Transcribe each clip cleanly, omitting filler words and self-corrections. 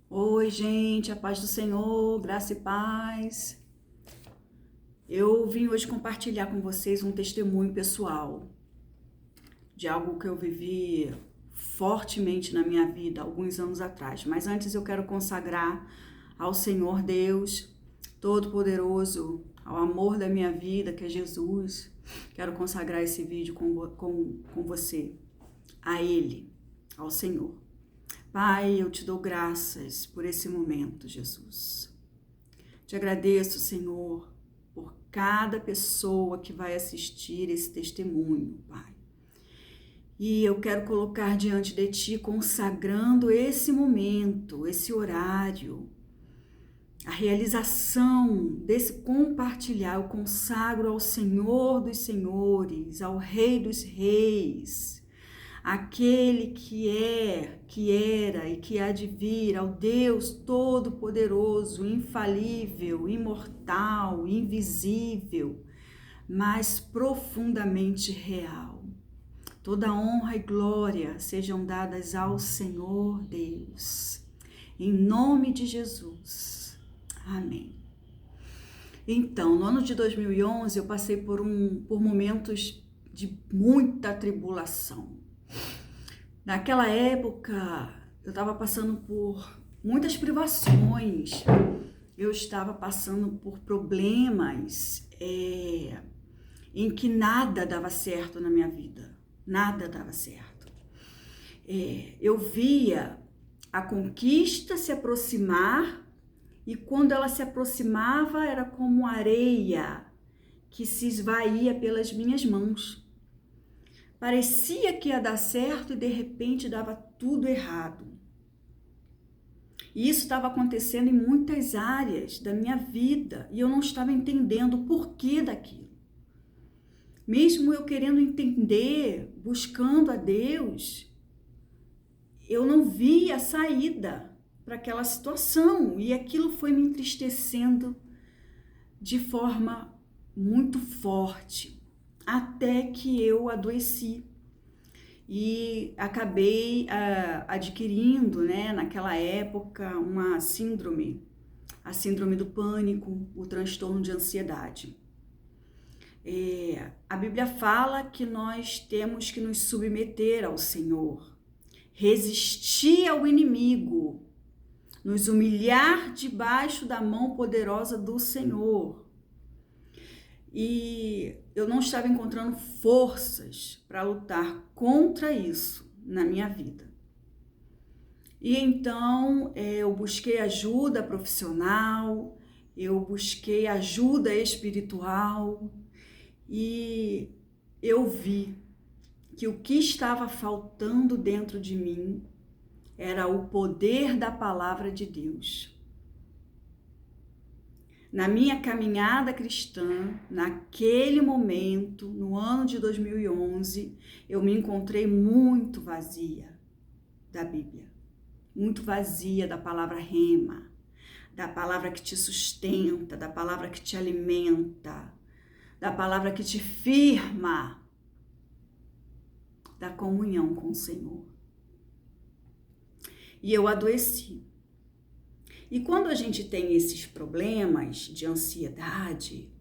Oi, gente, a paz do Senhor, graça e paz. Eu vim hoje compartilhar com vocês um testemunho pessoal de algo que eu vivi fortemente na minha vida alguns anos atrás. Mas antes eu quero consagrar ao Senhor Deus Todo-Poderoso, ao amor da minha vida, que é Jesus. Quero consagrar esse vídeo com você, a Ele, ao Senhor. Pai, eu te dou graças por esse momento, Jesus. Te agradeço, Senhor, por cada pessoa que vai assistir esse testemunho, Pai. E eu quero colocar diante de Ti, consagrando esse momento, esse horário, a realização desse compartilhar. Eu consagro ao Senhor dos Senhores, ao Rei dos Reis, aquele que é, que era e que há de vir, ao Deus Todo-Poderoso, infalível, imortal, invisível, mas profundamente real. Toda honra e glória sejam dadas ao Senhor Deus, em nome de Jesus. Amém. Então, no ano de 2011, eu passei por momentos de muita tribulação. Naquela época, eu estava passando por muitas privações, eu estava passando por problemas em que nada dava certo na minha vida, nada dava certo. Eu via a conquista se aproximar e quando ela se aproximava era como areia que se esvaía pelas minhas mãos. Parecia que ia dar certo e de repente dava tudo errado. E isso estava acontecendo em muitas áreas da minha vida e eu não estava entendendo o porquê daquilo. Mesmo eu querendo entender, buscando a Deus, eu não via saída para aquela situação e aquilo foi me entristecendo de forma muito forte. Até que eu adoeci e acabei adquirindo, naquela época, uma síndrome, a síndrome do pânico, o transtorno de ansiedade. A Bíblia fala que nós temos que nos submeter ao Senhor, resistir ao inimigo, nos humilhar debaixo da mão poderosa do Senhor. E eu não estava encontrando forças para lutar contra isso na minha vida. E então eu busquei ajuda profissional, eu busquei ajuda espiritual e eu vi que o que estava faltando dentro de mim era o poder da palavra de Deus. Na minha caminhada cristã, naquele momento, no ano de 2011, eu me encontrei muito vazia da Bíblia, muito vazia da palavra rema, da palavra que te sustenta, da palavra que te alimenta, da palavra que te firma, da comunhão com o Senhor. E eu adoeci. E quando a gente tem esses problemas de ansiedade,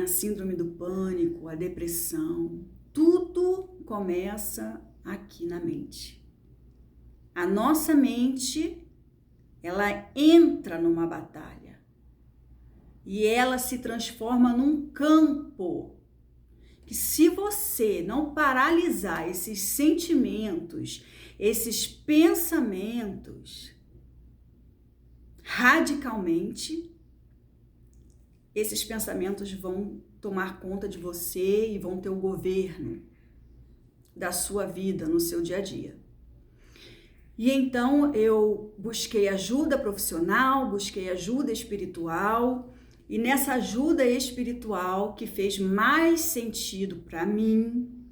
a síndrome do pânico, a depressão, tudo começa aqui na mente. A nossa mente, ela entra numa batalha e ela se transforma num campo que, se você não paralisar esses sentimentos, esses pensamentos, radicalmente, esses pensamentos vão tomar conta de você e vão ter o governo da sua vida no seu dia a dia. E então eu busquei ajuda profissional, busquei ajuda espiritual, e nessa ajuda espiritual que fez mais sentido para mim,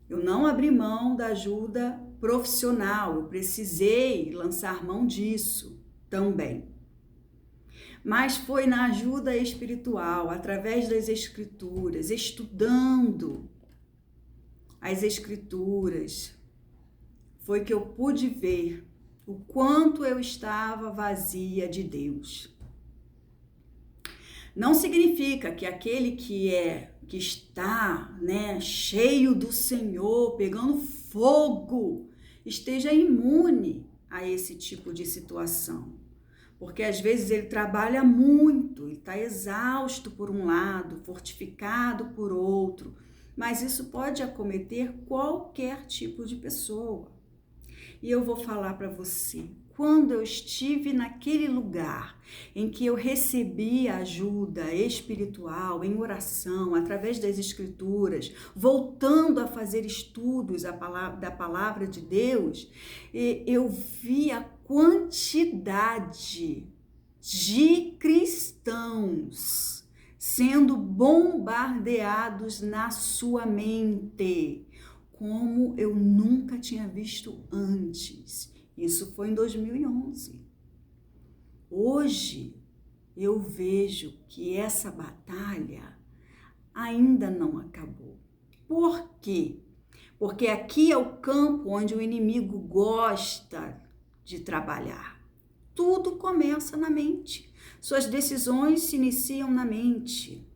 eu não abri mão da ajuda profissional, eu precisei lançar mão disso também. Mas foi na ajuda espiritual, através das escrituras, estudando as escrituras, foi que eu pude ver o quanto eu estava vazia de Deus. Não significa que aquele que está, cheio do Senhor, pegando fogo, esteja imune a esse tipo de situação. Porque às vezes ele trabalha muito, ele está exausto por um lado, fortificado por outro, mas isso pode acometer qualquer tipo de pessoa. E eu vou falar para você, quando eu estive naquele lugar em que eu recebi ajuda espiritual, em oração, através das escrituras, voltando a fazer estudos da palavra de Deus, eu vi a quantidade de cristãos sendo bombardeados na sua mente, como eu nunca tinha visto antes. Isso foi em 2011. Hoje, eu vejo que essa batalha ainda não acabou. Por quê? Porque aqui é o campo onde o inimigo gosta de trabalhar. Tudo começa na mente. Suas decisões se iniciam na mente.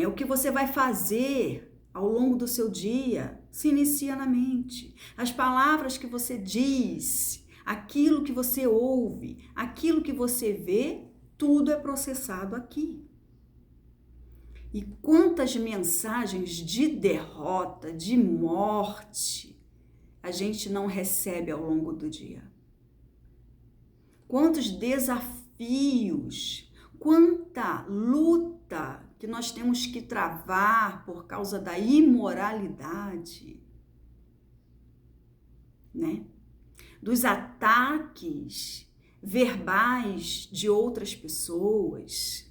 O que você vai fazer ao longo do seu dia se inicia na mente. As palavras que você diz, aquilo que você ouve, aquilo que você vê, tudo é processado aqui. E quantas mensagens de derrota, de morte, a gente não recebe ao longo do dia? Quantos desafios, quanta luta que nós temos que travar por causa da imoralidade, dos ataques verbais de outras pessoas,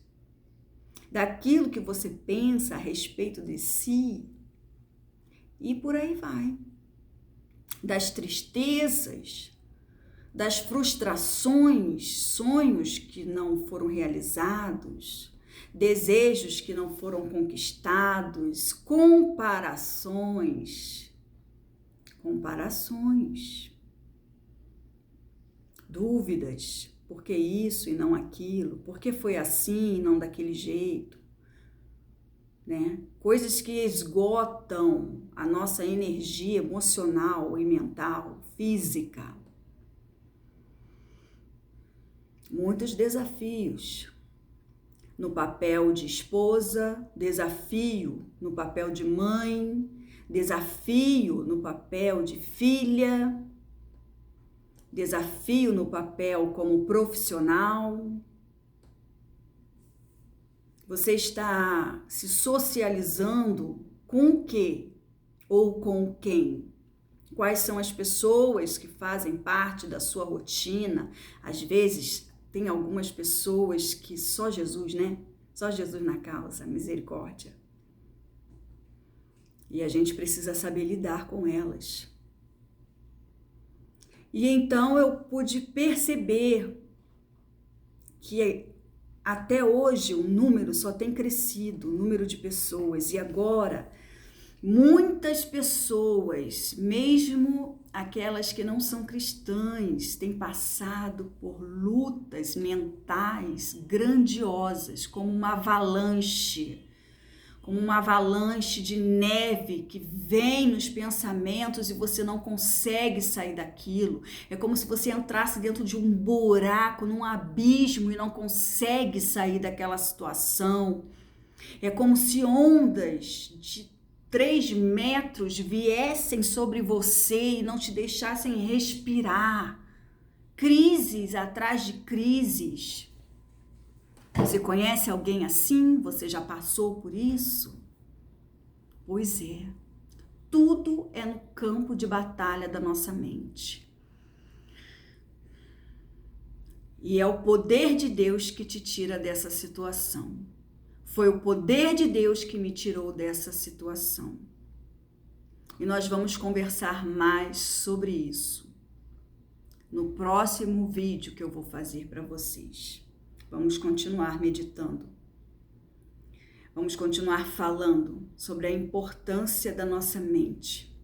daquilo que você pensa a respeito de si, e por aí vai. Das tristezas, das frustrações, sonhos que não foram realizados, desejos que não foram conquistados, comparações, dúvidas, por que isso e não aquilo, por que foi assim e não daquele jeito, Coisas que esgotam a nossa energia emocional e mental, física. Muitos desafios no papel de esposa, desafio no papel de mãe, desafio no papel de filha, desafio no papel como profissional. Você está se socializando com o quê? Ou com quem? Quais são as pessoas que fazem parte da sua rotina? Às vezes, tem algumas pessoas que só Jesus, Só Jesus na causa, misericórdia. E a gente precisa saber lidar com elas. E então eu pude perceber que até hoje o número só tem crescido, o número de pessoas. E agora, muitas pessoas, mesmo aquelas que não são cristãs, têm passado por lutas mentais grandiosas, como uma avalanche de neve que vem nos pensamentos e você não consegue sair daquilo. É como se você entrasse dentro de um buraco, num abismo e não consegue sair daquela situação. É como se ondas de 3 metros viessem sobre você e não te deixassem respirar. Crises atrás de crises. Você conhece alguém assim? Você já passou por isso? Pois é. Tudo é no campo de batalha da nossa mente. E é o poder de Deus que te tira dessa situação. Foi o poder de Deus que me tirou dessa situação. E nós vamos conversar mais sobre isso no próximo vídeo que eu vou fazer para vocês. Vamos continuar meditando. Vamos continuar falando sobre a importância da nossa mente.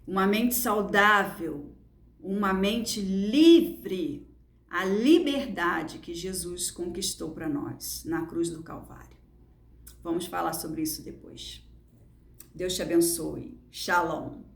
Uma mente saudável uma mente livre, a liberdade que Jesus conquistou para nós na cruz do Calvário. Vamos falar sobre isso depois. Deus te abençoe. Shalom.